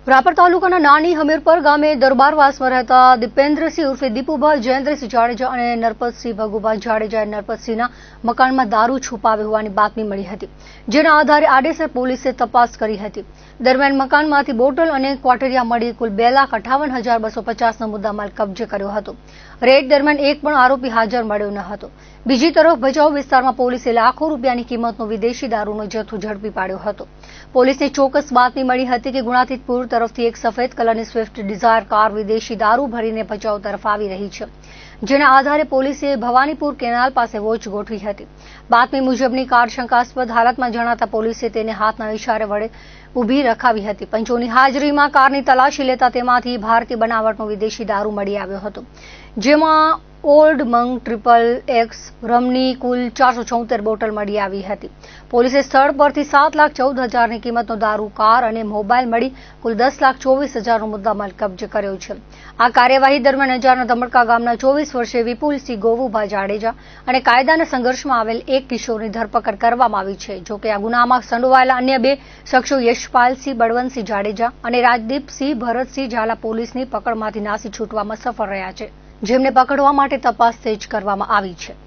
રાપર તાલુકાના નાની હમીરપર ગામે દરબારવાસમાં રહેતા દીપેન્દ્રસિંહ ઉર્ફે દીપુભા જયેન્દ્રસિંહ જાડેજા અને નરપતસિંહ ભગુભા જાડેજાએ નરપતસિંહના મકાનમાં દારૂ છુપાવ્યો હોવાની બાતમી મળી હતી, જેના આધારે આડેસર પોલીસે તપાસ કરી હતી। દરમિયાન મકાનમાંથી બોટલ અને ક્વાટરિયા મળી કુલ 2,58,250નો મુદ્દામાલ કબજે કર્યો હતો। રેડ દરમિયાન એક પણ આરોપી હાજર મળ્યો ન હતો। બીજી તરફ ભચાઉ વિસ્તારમાં પોલીસે લાખો રૂપિયાની કિંમતનો વિદેશી દારૂનો જથ્થો ઝડપી પાડ્યો હતો। પોલીસને ચોક્કસ બાતમી મળી હતી કે ગુણાતીતપુર તરફથી એક સફેદ કલરની સ્વિફ્ટ ડિઝાયર કાર વિદેશી દારૂ ભરીને ભચાઉ તરફ આવી રહી છે, જેના આધારે પોલીસે ભવાનીપુર કેનાલ પાસે વોચ ગોઠવી હતી। બાતમી મુજબની કાર શંકાસ્પદ હાલતમાં જણાતા પોલીસે તેને હાથના ઇશારે વડે ઊભી રખાવી હતી। પંચોની હાજરીમાં કારની તલાશી લેતા તેમાંથી ભારતીય બનાવટનો વિદેશી દારૂ મળી આવ્યો હતો, જેમાં ઓલ્ડ મંગ ટ્રિપલ એક્સ રમની કુલ 476 બોટલ મળી આવી હતી। પોલીસે સ્થળ પરથી 7,14,000ની કિંમતનો દારૂ, કાર અને મોબાઈલ મળી કુલ 10,24,000નો મુદ્દામાલ કબજે કર્યો છે। આ કાર્યવાહી દરમિયાન અંજારના ધમડકા ગામના 24 વર્ષીય વિપુલસિંહ ગોવુભા જાડેજા અને કાયદાના સંઘર્ષમાં આવેલ એક કિશોરની ધરપકડ કરવામાં આવી છે। જોકે આ ગુનામાં સંડોવાયેલા અન્ય 2 શખ્સો યશપાલસિંહ બળવંતસિંહ જાડેજા અને રાજદીપસિંહ ભરતસિંહ ઝાલા પોલીસની પકડમાંથી નાસી છૂટવામાં સફળ રહ્યા છે, જેમને પકડવા માટે તપાસ તેજ કરવામાં આવી છે।